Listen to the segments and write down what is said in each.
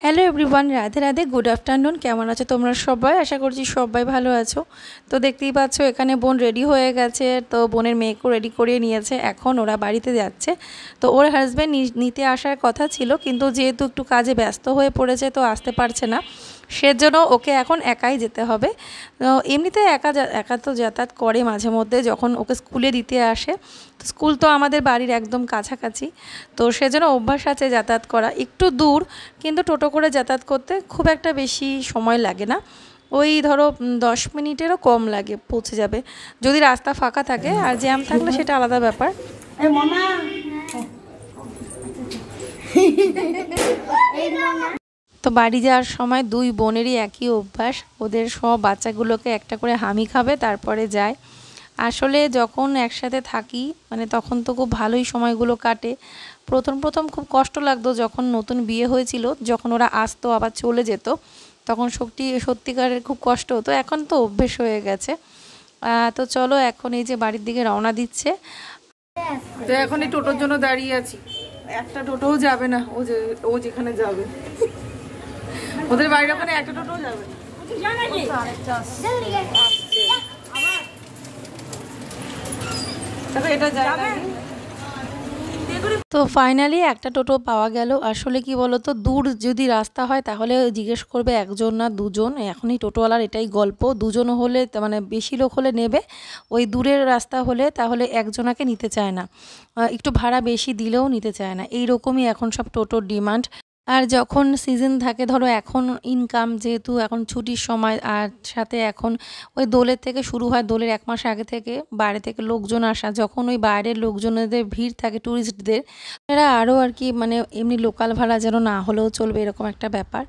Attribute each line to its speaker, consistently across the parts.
Speaker 1: Hello everyone, Radhe Radhe, good afternoon. কেমন আছো তোমরা সবাই? আশা করছি সবাই ভালো আছো। তো দেখতেই পাচ্ছ এখানে বোন রেডি হয়ে গেছে। তো বোনের মেয়েকেও রেডি করিয়ে নিয়েছে, এখন ওরা বাড়িতে যাচ্ছে। তো ওর হাজব্যান্ড নিতে আসার কথা ছিল, কিন্তু যেহেতু একটু কাজে ব্যস্ত হয়ে পড়েছে তো আসতে পারছে না, সেজন্য ওকে এখন একাই যেতে হবে। তো এমনিতে একা তো যাতায়াত করে মাঝে মধ্যে, যখন ওকে স্কুলে দিতে আসে। তো স্কুল তো আমাদের বাড়ির একদম কাছাকাছি, তো সেজন্য অভ্যাস আছে যাতায়াত করা। একটু দূর, কিন্তু টোটো করে যাতায়াত করতে খুব একটা বেশি সময় লাগে না। ওই ধরো 10 মিনিটেরও কম লাগে, পৌঁছে যাবে যদি রাস্তা ফাঁকা থাকে। আর জ্যাম থাকলে সেটা আলাদা ব্যাপার। তো বাড়ি যাওয়ার সময় দুই বোনেরই একই অভ্যাস, ওদের সব বাচ্চাগুলোকে একটা করে হামি খাবে তারপরে যায়। আসলে যখন একসাথে থাকি মানে তখন তো খুব ভালোই সময়গুলো কাটে। প্রথম খুব কষ্ট লাগতো যখন নতুন বিয়ে হয়েছিল, যখন ওরা আসতো আবার চলে যেত, তখন সত্যিকারের খুব কষ্ট হতো। এখন তো অভ্যেস হয়ে গেছে। তো চলো এখন এই যে বাড়ির দিকে রওনা দিচ্ছে। তো এখন এই টোটোর জন্য দাঁড়িয়ে আছি, একটা টোটোও যাবে না। ও যেখানে যাবে, ওদের বাড়ির ওখানে একটা টোটোও যাবে না। তো ফাইনালি একটা টোটো পাওয়া গেল। আসলে কি বলতো, দূর যদি রাস্তা হয় তাহলে জিজ্ঞেস করবে একজন না দুজন। এখনই টোটোওয়ালার এটাই গল্প, দুজন হলে মানে বেশি লোক হলে নেবে, ওই দূরের রাস্তা হলে তাহলে একজনাকে নিতে চায় না, একটু ভাড়া বেশি দিলেও নিতে চায় না। এইরকমই এখন সব টোটোর ডিমান্ড। আর যখন সিজন থাকে, ধরো এখন ইনকাম যেহেতু এখন ছুটির সময়, আর সাথে এখন ওই দোলের থেকে শুরু হয়, দোলের 1 মাস আগে থেকে বাইরে থেকে লোকজন আসা, যখন ওই বাইরের লোকজনেদের ভিড় থাকে ট্যুরিস্টদের, এরা আরও আর কি মানে এমনি লোকাল ভাড়া যেন না হলেও চলবে, এরকম একটা ব্যাপার।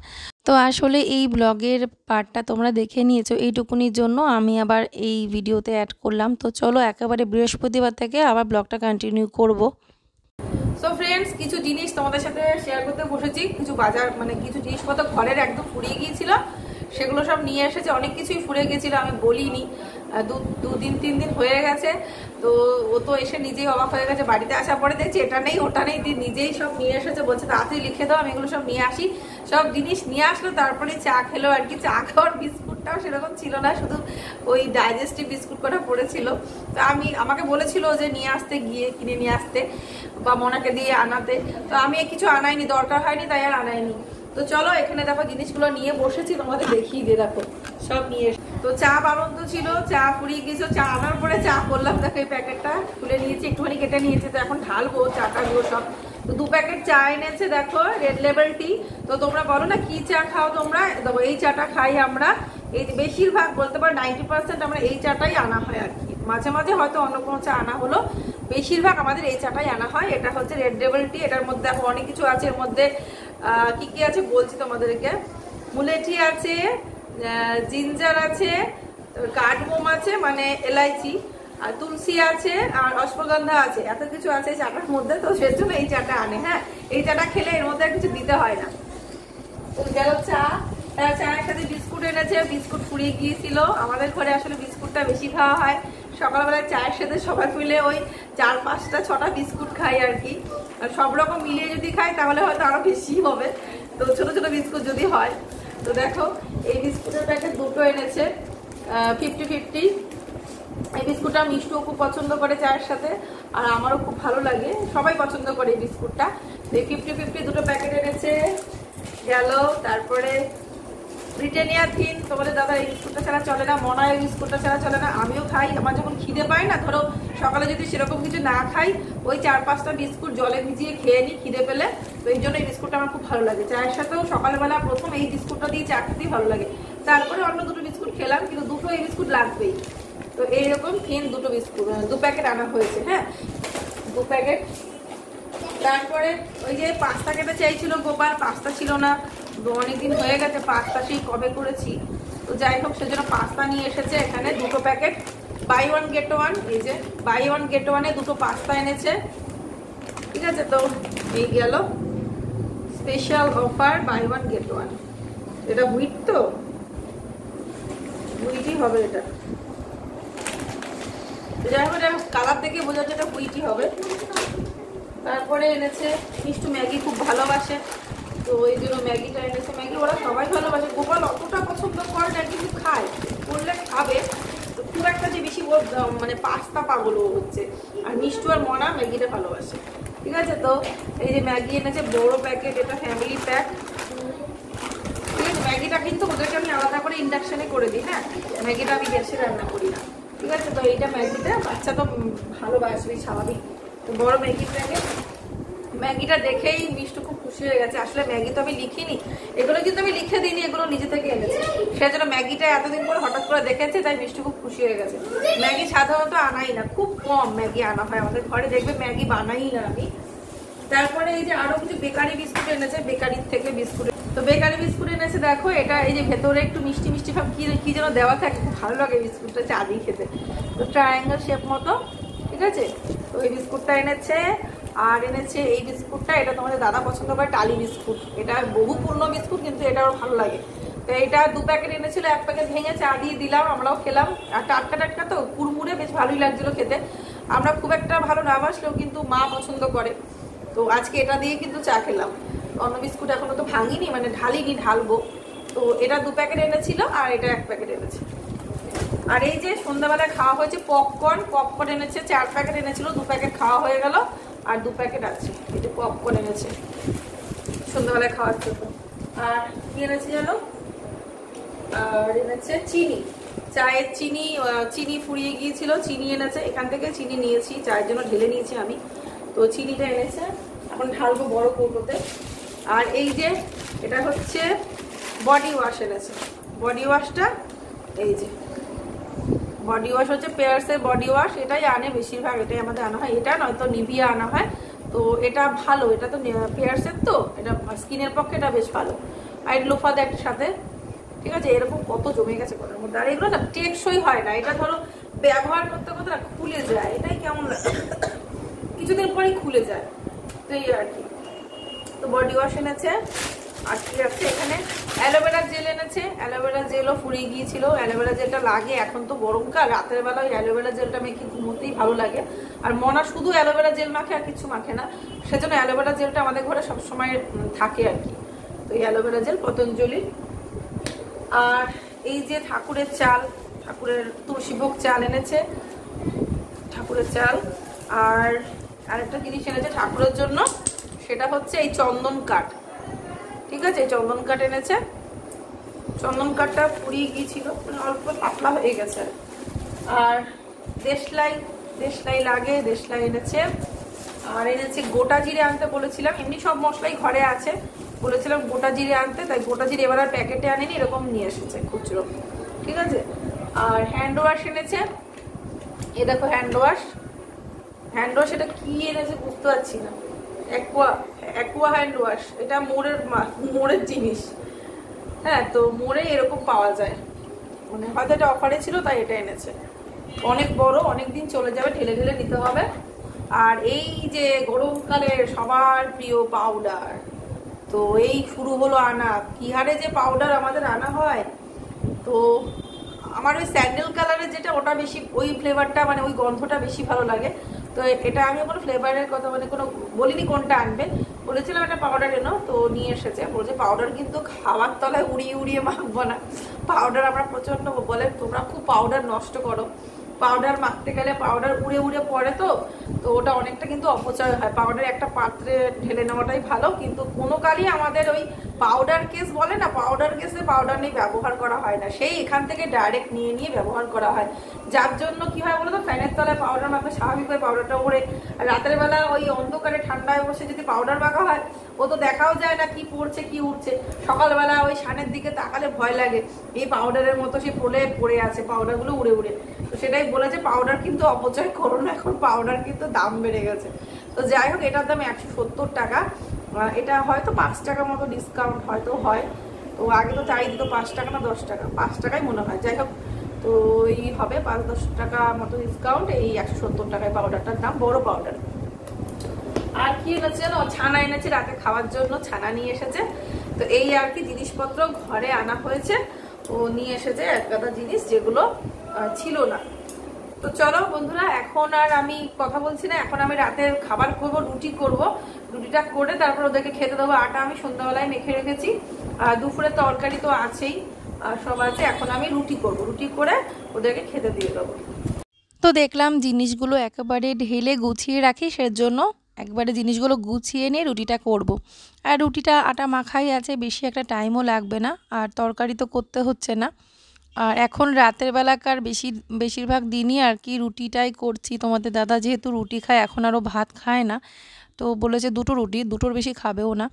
Speaker 1: তো আসলে এই ব্লগের পার্টটা তোমরা দেখে নিয়েছো, এইটুকুনির জন্য আমি আবার এই ভিডিওতে অ্যাড করলাম। তো চলো একেবারে বৃহস্পতিবার থেকে আবার ব্লগটা কন্টিনিউ করব। সো ফ্রেন্ডস, কিছু জিনিস তোমাদের সাথে শেয়ার করতে বসেছি। কিছু বাজার মানে কিছু জিনিসপত্র ঘরের একদম ফুরিয়ে গিয়েছিল, সেগুলো সব নিয়ে এসেছে। অনেক কিছুই ফুরিয়ে গিয়েছিল, আমি বলিনি। 2-3 দিন হয়ে গেছে। তো ও তো এসে নিজেই অবাক হয়ে গেছে, বাড়িতে আসার পরে দেখছি এটা নেই ওটা নেই, নিজেই সব নিয়ে এসেছে। বলছে তাড়াতাড়ি লিখে দাও, আমি এগুলো সব নিয়ে আসি। সব জিনিস নিয়ে আসলো, তারপরে চা খেলো আর কি। চা খাওয়ার বিস্কুটটাও সেরকম ছিল না, শুধু ওই ডাইজেস্টিভ বিস্কুট কটা পড়েছিল। তো আমাকে বলেছিল যে নিয়ে আসতে, গিয়ে কিনে নিয়ে আসতে বা মোনাকে দিয়ে আনাতে। তো আমি কিছু আনাইনি, দরকার হয়নি তাই আর আনাইনি। তো চলো এখানে দেখো জিনিসগুলো নিয়ে বসেছি, তোমাদের দেখিয়ে দিয়ে দেখো সব নিয়ে। তো চা বারন্ত ছিল, চা ফুরিয়ে গেছো। চা আনার পরে চা করলাম, দেখো এই প্যাকেটটা খুলে নিয়েছি, একটুখানি কেটে নিয়েছি। তো এখন ঢালবো চাটা গুলো সব। তো 2 প্যাকেট চা এনেছে, দেখো রেড লেবেল টি। তো তোমরা বলো না কি চা খাও তোমরা, দেখো এই চাটা খাই আমরা। এই বেশিরভাগ বলতে পারো 90% আমরা এই চাটাই আনা হয় আর কি। মাঝে মাঝে হয়তো অন্য কোনো চা আনা হলো, বেশিরভাগ আমাদের এই চাটাই আনা হয়। এটা হচ্ছে রেড লেবেল টি। এটার মধ্যে এখন অনেক কিছু আছে, এর মধ্যে কি কি আছে বলছি তোমাদেরকে। মুলেঠি আছে, জিঞ্জার আছে, কার্ডমোম আছে মানে এলাইচি, আর তুলসী আছে, আর অশ্বগন্ধা আছে। এত কিছু আছে চাটার মধ্যে, তো সেজন্য এই চাটা আনে। হ্যাঁ, এই চাটা খেলে এর মধ্যে আর কিছু দিতে হয় না। তো গেল চা। চায়ের সাথে বিস্কুট এনেছে, বিস্কুট ফুরিয়ে গিয়েছিল। আমাদের ঘরে আসলে বিস্কুটটা বেশি খাওয়া হয়। সকালবেলায় চায়ের সাথে সবাই মিলে ওই 4-5-6টা বিস্কুট খাই আর কি। সব রকম মিলিয়ে যদি খাই তাহলে হয়তো আরো বেশি হবে। তো ছোট ছোট বিস্কুট যদি হয়। তো দেখো এই বিস্কুটের প্যাকেট দুটো এনেছে, 50-50। এই বিস্কুটটা মিষ্টিও খুব পছন্দ করে চায়ের সাথে, আর আমারও খুব ভালো লাগে, সবাই পছন্দ করে এই বিস্কুটটা। এই 50-50 দুটো প্যাকেট এনেছে গেল। তারপরে ব্রিটানিয়া থিন, তোমাদের দাদা এই বিস্কুটটা ছাড়া চলে না, মনে হয় এই বিস্কুটটা ছাড়া চলে না। আমিও খাই, আমার যখন খিদে পায় না, ধরো সকালে যদি সেরকম কিছু না খাই, ওই 4-5টা বিস্কুট জলে ভিজিয়ে খেয়ে নিই খিদে পেলে। তো এই জন্য এই বিস্কুটটা আমার খুব ভালো লাগে। চায়ের সাথেও সকালবেলা প্রথম এই বিস্কুটটা দিয়ে চা খেতেই ভালো লাগে। তারপরে অন্য দুটো বিস্কুট খেলাম, কিন্তু দুটো এই বিস্কুট লাগবেই। তো এইরকম থিন দুটো বিস্কুট 2 প্যাকেট আনা হয়েছে। হ্যাঁ, 2 প্যাকেট। তারপরে ওই যে পাস্তা খেতে চাইছিল গোপাল, পাস্তা ছিল না, অনেকদিন হয়ে গেছে পাস্তা সেই কবে করেছি। তো যাই হোক, সেজন্য পাস্তা নিয়ে এসেছে এখানে 2 প্যাকেট, বাই 1 গেট 1। এই যে বাই 1 গেট 1-এ 2টো পাস্তা এনেছে। ঠিক আছে, তো এই গেল স্পেশাল অফার বাই 1 গেট 1। এটা হুইট, তো হুইটই হবে এটা। যাই হোক, কালার দেখে বোঝা যাচ্ছে এটা হুইটই হবে। তারপরে এনেছে মিষ্টু ম্যাগি খুব ভালোবাসে, তো এই জন্য ম্যাগিটা এনেছে। ম্যাগি ওরা সবাই ভালোবাসে, গোপাল অতটা পছন্দ করে না কিন্তু খায়, করলে খাবে। তো খুব একটা যে বেশি মানে পাস্তা পাগল হচ্ছে। আর মিষ্টু আর মনা ম্যাগিটা ভালোবাসে। ঠিক আছে, তো এই যে ম্যাগি এনেছে বড় প্যাকেট, এটা ফ্যামিলি প্যাক। ঠিক আছে, ম্যাগিটা কিন্তু ওদেরকে আমি আলাদা করে ইন্ডাকশনে করে দিই। হ্যাঁ, ম্যাগিটা আমি গ্যাসে রান্না করি না। ঠিক আছে, তো এইটা ম্যাগিটা বাচ্চা তো ভালোবাসবে স্বাভাবিক। তো বড় ম্যাগি প্যাকেট। ম্যাগিটা দেখেই মিষ্টু খুব খুশি হয়ে গেছে। আসলে ম্যাগি তো আমি লিখিনি, এগুলো কিন্তু আমি লিখে দিইনি, এগুলো নিজে থেকে এনেছে। সেজন্য ম্যাগিটা এতদিন পরে হঠাৎ করে দেখেছে, তাই মিষ্টু খুব খুশি হয়ে গেছে। ম্যাগি সাধারণত আনাই না, খুব কম ম্যাগি আনা হয় আমাদের ঘরে, দেখবে ম্যাগি বানাই না আমি। তারপরে এই যে আরো কিছু বেকারি বিস্কুট এনেছে, বেকারির থেকে বিস্কুট। তো বেকারি বিস্কুট এনেছে, দেখো এটা এই যে ভেতরে একটু মিষ্টি মিষ্টি ভাব কি যেন দেওয়া থাকে, খুব ভালো লাগে বিস্কুটটা চা দিয়ে খেতে। তো ট্রায়াঙ্গেল শেপ মতো। ঠিক আছে, তো এই বিস্কুটটা এনেছে। আর এনেছে এই বিস্কুটটা, এটা তোমাদের দাদা পছন্দ করে, টালি বিস্কুট। এটা বহু পুরনো বিস্কুট, কিন্তু এটা ওর ভালো লাগে। তো এটা 2 প্যাকেট এনেছিল, 1 প্যাকেট ভেঙে চা দিয়ে দিলাম, আমরাও খেলাম। আর টাটকা টাটকা তো কুড়মুড়ে বেশ ভালোই লাগছিল খেতে। আমরা খুব একটা ভালো না বাসলেও কিন্তু মা পছন্দ করে, তো আজকে এটা দিয়ে কিন্তু চা খেলাম। অন্য বিস্কুট এখনো তো ভাঙিনি, মানে ঢালিনি, ঢালবো। তো এটা 2 প্যাকেট এনেছিল, আর এটা 1 প্যাকেট এনেছে। আর এই যে সন্ধ্যাবেলায় খাওয়া হয়েছে পপকর্ন এনেছে, 4 প্যাকেট এনেছিল, 2 প্যাকেট খাওয়া হয়ে গেল, আর 2 প্যাকেট আছে। এই যে পপকর্ন এনেছে সন্ধ্যাবেলায় খাওয়ার জন্য। আর কি এনেছে জানো, আর এনেছে চিনি, চায়ের চিনি ফুরিয়ে গিয়েছিল, চিনি এনেছে। এখান থেকে চিনি নিয়েছি, চায়ের জন্য ঢেলে নিয়েছি আমি। তো চিনিটা এনেছে, এখন ঢালবো বড় কৌটোতে। আর এই যে এটা হচ্ছে বডি ওয়াশ এনেছে। বডি ওয়াশটা এই যে বডি ওয়াশ হচ্ছে পেয়ার্সের বডি ওয়াশ, এটাই আনে বেশিরভাগ, এটাই আমাদের আনা হয়। এটা নয়তো নিভিয়া আনা হয়। তো এটা ভালো, এটা তো পেয়ার্সের, তো এটা স্কিনের পক্ষে এটা বেশ ভালো। আর লোফা দেয় একটা সাথে। ঠিক আছে, এরকম কত জমে গেছে ঘরের মধ্যে। আর এগুলো না টেকসই হয় না, এটা ধরো ব্যবহার করতে করতে না খুলে যায়, এটাই কেমন লাগে, কিছুদিন পরেই খুলে যায়। তো এই আর কি। তো বডি ওয়াশ এনেছে। আর কি আছে এখানে, অ্যালোভেরা জেল এনেছে। অ্যালোভেরা জেলও ফুরিয়ে গিয়েছিল। অ্যালোভেরা জেলটা লাগে, এখন তো গরমকাল, রাতের বেলা ওই অ্যালোভেরা জেলটা মেখে ঘুমোতেই ভালো লাগে। আর মনা শুধু অ্যালোভেরা জেল মাখে, আর কিছু মাখে না, সেজন্য অ্যালোভেরা জেলটা আমাদের ঘরে সবসময় থাকে আর কি। তো এই অ্যালোভেরা জেল পতঞ্জলি। আর এই যে ঠাকুরের চাল, ঠাকুরের তুলসীভোগ চাল এনেছে, ঠাকুরের চাল। আর আরেকটা জিনিস এনেছে ঠাকুরের জন্য, সেটা হচ্ছে এই চন্দন কাঠ। ঠিক আছে, চন্দন কাঠ এনেছে। চন্দন কাঠটা পুড়িয়ে গিয়েছিল, মানে অল্প পাতলা হয়ে গেছে। আর দেশলাই লাগে, দেশলাই এনেছে। আর এনেছে গোটা জিরে আনতে বলেছিলাম, এমনি সব মশলাই ঘরে আছে, বলেছিলাম গোটা জিরে আনতে, তাই গোটা জিরে এবার আর প্যাকেটে আনেনি, এরকম নিয়ে এসেছে খুচরো। ঠিক আছে, আর হ্যান্ড ওয়াশ এনেছে। এ দেখো হ্যান্ড ওয়াশ, এটা কি এনেছে বুঝতে পারছি না। অ্যাকোয়া হ্যান্ড ওয়াশ, এটা মোড়ের জিনিস। হ্যাঁ, তো মোড়ে এরকম পাওয়া যায়, মানে হয়তো এটা অফারে ছিল তাই এটা এনেছে। অনেক বড়, অনেক দিন চলে যাবে, ঢেলে ঢেলে নিতে হবে। আর এই যে গরমকালে সবার প্রিয় পাউডার, তো এই শুরু হলো আনা। কি হারে যে পাউডার আমাদের আনা হয়। তো আমার ওই স্যান্ডেল কালারের যেটা, ওটা বেশি, ওই ফ্লেভারটা মানে ওই গন্ধটা বেশি ভালো লাগে। তো এটা আমি কোনো ফ্লেভারের কথা মানে কোনো বলিনি কোনটা আনবে, বলেছিলাম একটা পাউডার এনো, তো নিয়ে এসেছে। বলছে পাউডার কিন্তু খাওয়ার তলায় উড়িয়ে উড়িয়ে মাখবো না, পাউডার আমরা প্রচণ্ড বলে তোমরা খুব পাউডার নষ্ট করো, পাউডার মাখতে গেলে পাউডার উড়ে উড়ে পড়ে, তো ওটা অনেকটা কিন্তু অপচয় হয়। পাউডার একটা পাত্রে ঢেলে নেওয়াটাই ভালো, কিন্তু কোনো কালই আমাদের ওই পাউডার কেস বলে না, পাউডার কেসে পাউডার নিয়ে ব্যবহার করা হয় না, সেই এখান থেকে ডাইরেক্ট নিয়ে ব্যবহার করা হয়। যার জন্য কি হয় বলো তো, ফ্যানের তলায় পাউডার মাখলে স্বাভাবিকভাবে পাউডারটা ওড়ে। রাতের বেলা ওই অন্ধকারে ঠান্ডায় বসে যদি পাউডার মাখা হয়, ও তো দেখাও যায় না কি পড়ছে কি উঠছে। সকালবেলা ওই সানের দিকে তাকালে ভয় লাগে, এই পাউডারের মতো সে পড়ে আছে, পাউডারগুলো উড়ে উড়ে। তো সেটাই বলেছে পাউডার কিন্তু অপচয় করো না, এখন পাউডার কিন্তু দাম বেড়ে গেছে। তো যাই হোক, এটার দাম 170 টাকা। এটা হয়তো 5 টাকার মতো ডিসকাউন্ট হয়তো হয়। তো আগে তো চাই দিত 5 টাকা না 10 টাকা, 5 টাকাই মনে হয়। যাই হোক, তো এই হবে 5-10 টাকা মতো ডিসকাউন্ট। এই 170 টাকায় পাউডারটার দাম, বড় পাউডার। আর কি এনেছে জানো, ছানা এনেছে রাতে খাওয়ার জন্য, ছানা নিয়ে এসেছে। তো এই আর কি জিনিসপত্র ঘরে আনা হয়েছে। ও নিয়ে এসেছে এক গাদা জিনিস, যেগুলো ছিল না। তো চলো বন্ধুরা, এখন আর আমি কথা বলছি না, এখন আমি রাতের খাবার করব, রুটি করব। রুটিটা করে তারপর ওদেরকে খেতে দেবো। আটা আমি সন্ধ্যাবেলায় মেখে রেখেছি, আর দুপুরের তরকারি তো আছেই, আর সব আছে। এখন আমি রুটি করব, রুটি করে ওদেরকে খেতে দিয়ে দেবো। তো দেখলাম জিনিসগুলো একেবারে ঢেলে গুছিয়ে রাখি, সেজন্য একবারে জিনিসগুলো গুছিয়ে নিয়ে রুটিটা করব। আর রুটিটা আটা মাখাই আছে, বেশি একটা টাইমও লাগবে না, আর তরকারি তো করতে হচ্ছে না। আর এখন রাতের বেলাকার বেশিরভাগ দিনই আর কি রুটিটাই করছি। তোমাদের দাদা যেহেতু রুটি খায়, এখন আরও ভাত খায় না, তো বলেছে দুটো রুটি, দুটোর বেশি খাবেও না।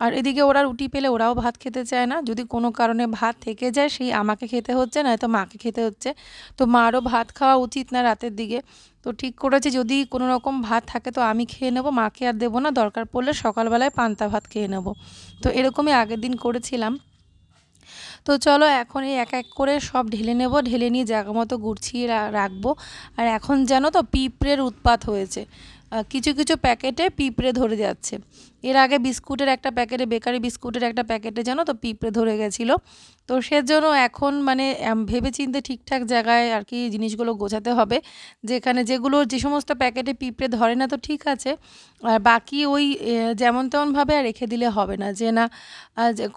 Speaker 1: আর এদিকে ওরা রুটি পেলে ওরাও ভাত খেতে চায় না, যদি কোনো কারণে ভাত থেকে যায় সেই আমাকে খেতে হচ্ছে, নয়তো মাকে খেতে হচ্ছে। তো মারও ভাত খাওয়া উচিত না রাতের দিকে, তো ঠিক করেছে যদি কোনো রকম ভাত থাকে তো আমি খেয়ে নেবো, মাকে আর দেবো না, দরকার পড়লে সকালবেলায় পান্তা ভাত খেয়ে নেব। তো এরকমই আগের দিন করেছিলাম। তো চলো এখন এই এক এক করে সব ঢেলে নেব, ঢেলে নিয়ে জায়গা মতো গুছিয়ে রাখবো। আর এখন জানো তো পিঁপড়ের উৎপাত হয়েছে, কিছু কিছু প্যাকেটে পিঁপড়ে ধরে যাচ্ছে। এর আগে বিস্কুটের একটা প্যাকেটে, বেকারি বিস্কুটের একটা প্যাকেটে জানো তো পিঁপড়ে ধরে গেছিলো। তো সেজন্য এখন মানে ভেবেচিন্তে ঠিকঠাক জায়গায় আর কি জিনিসগুলো গোছাতে হবে। যেগুলো যে সমস্ত প্যাকেটে পিঁপড়ে ধরে না তো ঠিক আছে, আর বাকি ওই যেমন তেমনভাবে আর রেখে দিলে হবে না, যে না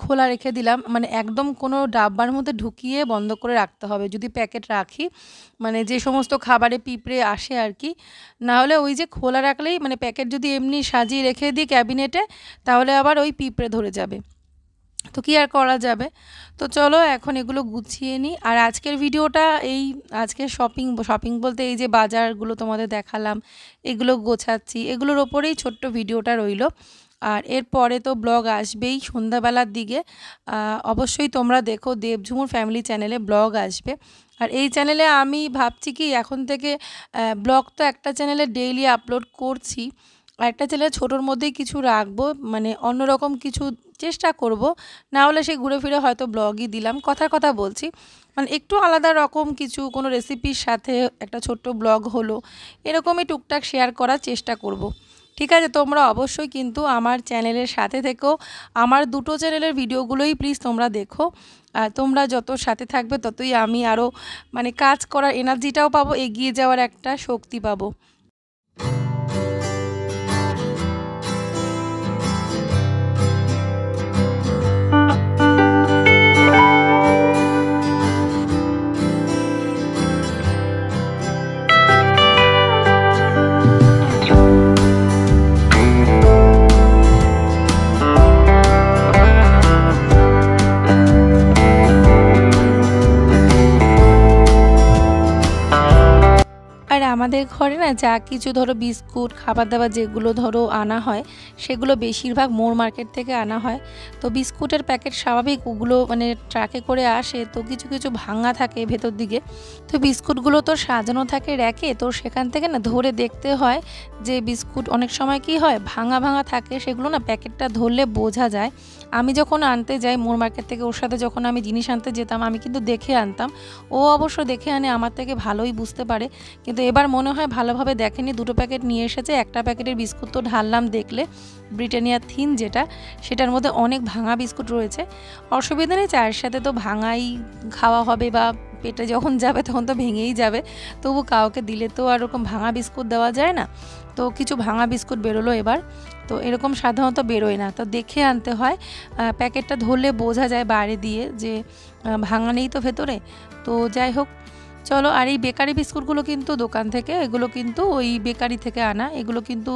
Speaker 1: খোলা রেখে দিলাম, মানে একদম কোনো ডাব্বার মধ্যে ঢুকিয়ে বন্ধ করে রাখতে হবে যদি প্যাকেট রাখি, মানে যে সমস্ত খাবারে পিঁপড়ে আসে আর কি। না হলে ওই যে খোলা রাখলেই, মানে প্যাকেট যদি এমনি সাজিয়ে রেখে দিই ক্যাবিনেটে, তাহলে আবার ওই পিঁপড়ে ধরে যাবে, তো কি আর করা যাবে। তো চলো এখন এগুলো গুছিয়ে নিই। আর আজকের ভিডিওটা আজকের শপিং বলতে এই যে বাজারগুলো তোমাদের দেখালাম, এগুলো গোছাচ্ছি, এগুলোর ওপরেই ছোট্ট ভিডিওটা রইল। আর এরপরে তো ব্লগ আসবেই সন্ধ্যাবেলার দিকে, অবশ্যই তোমরা দেখো দেবঝুমুর ফ্যামিলি চ্যানেলে ব্লগ আসবে। আর এই চ্যানেলে আমি ভাবছি কি এখন থেকে ব্লগ তো একটা চ্যানেলে ডেইলি আপলোড করছি, আর একটা চ্যানেলে ছোটোর মধ্যেই কিছু রাখবো, মানে অন্যরকম কিছু চেষ্টা করব। না হলে সে ঘুরে ফিরে হয়তো ব্লগই দিলাম, কথা বলছি, মানে একটু আলাদা রকম কিছু, কোনো রেসিপির সাথে একটা ছোট্ট ব্লগ হলো, এরকমই টুকটাক শেয়ার করার চেষ্টা করব। ঠিক আছে, তোমরা অবশ্যই কিন্তু আমার চ্যানেলের সাথে থেকো, আমার দুটো চ্যানেলের ভিডিওগুলোই প্লিজ তোমরা দেখো। আর তোমরা যত সাথে থাকবে ততই আমি আরও মানে কাজ করার এনার্জিটাও পাবো, এগিয়ে যাওয়ার একটা শক্তি পাবো। আর আমাদের ঘরে না যা কিছু ধরো বিস্কুট খাবার দাবার যেগুলো ধরো আনা হয়, সেগুলো বেশিরভাগ মোর মার্কেট থেকে আনা হয়। তো বিস্কুটের প্যাকেট স্বাভাবিক ওগুলো মানে ট্রাকে করে আসে, তো কিছু কিছু ভাঙা থাকে ভেতর দিকে। তো বিস্কুটগুলো তো সাজানো থাকে র্যাকে, তো সেখান থেকে না ধরে দেখতে হয় যে বিস্কুট অনেক সময় কি হয় ভাঙা ভাঙা থাকে, সেগুলো না প্যাকেটটা ধরলে বোঝা যায়। আমি যখন আনতে যাই মোর মার্কেট থেকে, ওর সাথে যখন আমি জিনিস আনতে যেতাম আমি কিন্তু দেখে আনতাম, ও অবশ্য দেখে আনে, আমার থেকে ভালোই বুঝতে পারে। কিন্তু এবার মনে হয় ভালোভাবে দেখেনি, দুটো প্যাকেট নিয়ে এসেছে, একটা প্যাকেটের বিস্কুট তো ঢাললাম দেখলে ব্রিটানিয়া থিন যেটা, সেটার মধ্যে অনেক ভাঙা বিস্কুট রয়েছে। অসুবিধা নেই, চায়ের সাথে তো ভাঙাই খাওয়া হবে, বা পেটে যখন যাবে তখন তো ভেঙেই যাবে, তবু কাউকে দিলে তো আর ওরকম ভাঙা বিস্কুট দেওয়া যায় না। তো কিছু ভাঙা বিস্কুট বেরোলো এবার, তো এরকম সাধারণত বেরোয় না, তো দেখে আনতে হয়। প্যাকেটটা ধরলে বোঝা যায় বাইরে দিয়ে যে ভাঙা নেই তো ভেতরে। তো যাই হোক, চলো। আর এই বেকারি বিস্কুটগুলো কিন্তু দোকান থেকে, এগুলো কিন্তু ওই বেকারি থেকে আনা, এগুলো কিন্তু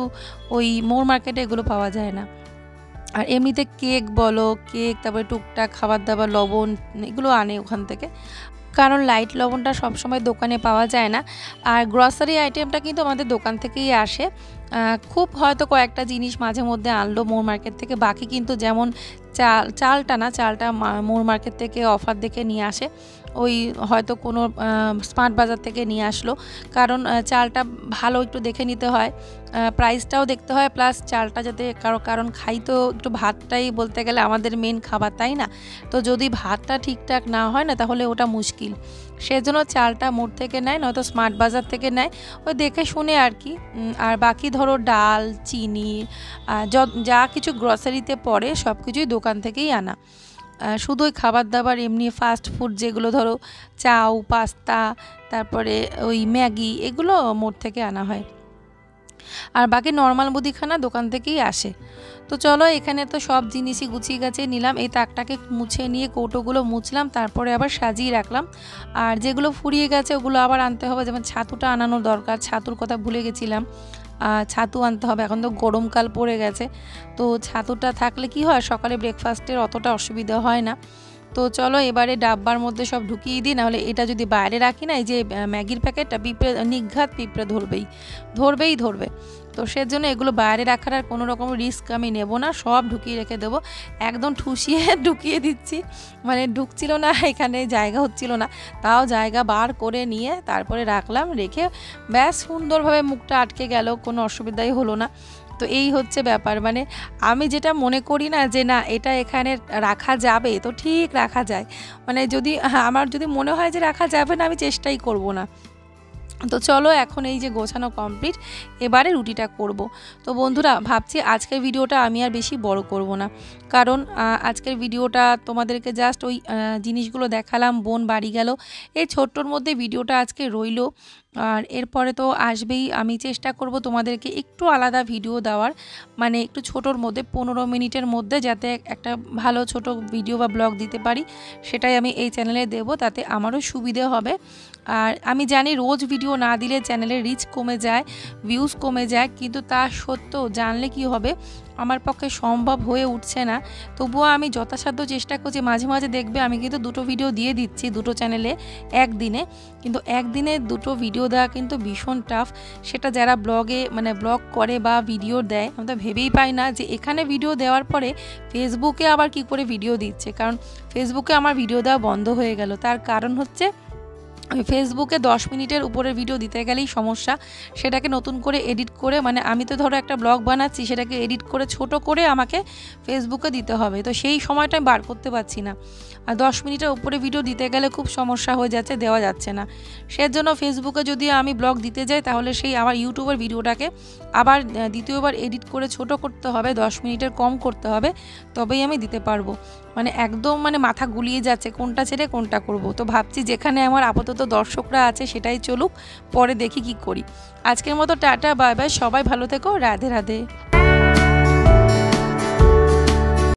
Speaker 1: ওই মোর মার্কেটে এগুলো পাওয়া যায় না। আর এমনিতে কেক বলো, কেক তারপরে টুকটাক খাবার দাবার লবণ এগুলো আনে ওখান থেকে, কারণ লাইট লবণটা সবসময় দোকানে পাওয়া যায় না। আর গ্রসারি আইটেমটা কিন্তু আমাদের দোকান থেকেই আসে, খুব হয়তো কয়েকটা জিনিস মাঝে মধ্যে আনলো মোর মার্কেট থেকে, বাকি কিন্তু যেমন চালটা মোর মার্কেট থেকে অফার দেখে নিয়ে আসে, ওই হয়তো কোনো স্মার্ট বাজার থেকে নিয়ে আসলো, কারণ চালটা ভালো একটু দেখে নিতে হয়, প্রাইসটাও দেখতে হয়, প্লাস চালটা যাতে কারণ খাই তো একটু ভাতটাই বলতে গেলে আমাদের মেন খাবার, তাই না? তো যদি ভাতটা ঠিকঠাক না হয় না তাহলে ওটা মুশকিল, সেজন্য চালটা মোড় থেকে নেয়, নয়তো স্মার্ট বাজার থেকে নেয়, ওই দেখে শুনে আর কি। আর বাকি ধরো ডাল চিনি যা কিছু গ্রসারিতে পড়ে সব কিছুই দোকান থেকেই আনা। শুধু ওই খাবার দাবার এমনি ফাস্ট ফুড যেগুলো ধরো চাউ পাস্তা তারপরে ওই ম্যাগি, এগুলো মোড় থেকে আনা হয়। আর বাকি নর্মাল মুদিখানা দোকান থেকেই আসে। তো চলো এখানে তো সব জিনিসই গুছিয়ে গাছিয়ে নিলাম, এই তাকটাকে মুছে নিয়ে কৌটোগুলো মুছলাম, তারপরে আবার সাজিয়ে রাখলাম। আর যেগুলো ফুরিয়ে গেছে ওগুলো আবার আনতে হবে, যেমন ছাতুটা আনানোর দরকার, ছাতুর কথা ভুলে গেছিলাম, ছাতু আনতে হবে। এখন তো গরমকাল পড়ে গেছে, তো ছাতুটা থাকলে কি হয় সকালে ব্রেকফাস্টের অতটা অসুবিধা হয় না। তো চলো এবারে ডাব্বার মধ্যে সব ঢুকিয়ে দিই, নাহলে এটা যদি বাইরে রাখি না, এই যে ম্যাগির প্যাকেটটা পিঁপড়ে নিঘাত পিঁপড়ে ধরবে। তো সেজন্য এগুলো বাইরে রাখার আর কোনো রকম রিস্ক আমি নেব না, সব ঢুকিয়ে রেখে দেবো। একদম ঠুসিয়ে ঢুকিয়ে দিচ্ছি, মানে ঢুকছিল না, এখানে জায়গা হচ্ছিল না, তাও জায়গা বার করে নিয়ে তারপরে রাখলাম, রেখে ব্যাস সুন্দরভাবে মুখটা আটকে গেল, কোনো অসুবিধাই হলো না। তো এই হচ্ছে ব্যাপার, মানে আমি যেটা মনে করি না যে না এটা এখানে রাখা যাবে, তো ঠিক রাখা যায়, মানে যদি আমার যদি মনে হয় যে রাখা যাবে না, আমি চেষ্টাই করব না। তো চলো এখন এই যে গোছানো কমপ্লিট, এবারে রুটিটা করব। তো বন্ধুরা ভাবছি আজকের ভিডিওটা আমি আর বেশি বড় করব না, কারণ আজকের ভিডিওটা তোমাদেরকে জাস্ট ওই জিনিসগুলো দেখালাম, বোন বাড়ি গেল, এই ছোট্টর মধ্যে ভিডিওটা আজকে রইলো। আর এরপরে তো আসবেই, আমি চেষ্টা করব তোমাদেরকে একটু আলাদা ভিডিও দেওয়ার, মানে একটু ছোটোর মধ্যে 15 মিনিটের মধ্যে যাতে একটা ভালো ছোট ভিডিও বা ব্লগ দিতে পারি, সেটাই আমি এই চ্যানেলে দেব, তাতে আমারও সুবিধে হবে। আর আমি জানি রোজ ভিডিও না দিলে চ্যানেলের রিচ কমে যায়, ভিউজ কমে যায়, কিন্তু তা সত্ত্বেও জানলে কি হবে, আমার পক্ষে সম্ভব হয়ে উঠছে না। তবুও আমি যথাসাধ্য চেষ্টা করছি, মাঝে মাঝে দেখবে আমি কিন্তু 2টো ভিডিও দিয়ে দিচ্ছি 2টো চ্যানেলে একদিনে, কিন্তু একদিনে 2টো ভিডিও দেওয়া কিন্তু ভীষণ টাফ। সেটা যারা ব্লগে মানে ব্লগ করে বা ভিডিও দেয়, আমি তো ভেবেই পাই না যে এখানে ভিডিও দেওয়ার পরে ফেসবুকে আবার কি করে ভিডিও দিচ্ছে, কারণ ফেসবুকে আমার ভিডিও দেওয়া বন্ধ হয়ে গেল। তার কারণ হচ্ছে ফেসবুকে 10 মিনিটের উপরের ভিডিও দিতে গেলেই সমস্যা, সেটাকে নতুন করে এডিট করে, মানে আমি তো ধরো একটা ব্লগ বানাচ্ছি, সেটাকে এডিট করে ছোট করে আমাকে ফেসবুকে দিতে হবে, তো সেই সময়টা আমি বার করতে পারছি না। আর 10 মিনিটের উপরে ভিডিও দিতে গেলে খুব সমস্যা হয়ে যাচ্ছে, দেওয়া যাচ্ছে না। সেজন্য ফেসবুকে যদি আমি ব্লগ দিতে যাই, তাহলে সেই আমার ইউটিউবের ভিডিওটাকে আবার দ্বিতীয়বার এডিট করে ছোট করতে হবে, 10 মিনিটের কম করতে হবে, তবেই আমি দিতে পারবো। মানে একদম মানে মাথা গুলিয়ে যাচ্ছে কোনটা ছেড়ে কোনটা করব। তো ভাবছি যেখানে আমার আপাতত দর্শকরা আছে সেটাই চলুক, পরে দেখি কি করি। আজকের মতো টাটা, বাই বাই, সবাই ভালো থেকো, রাধে রাধে।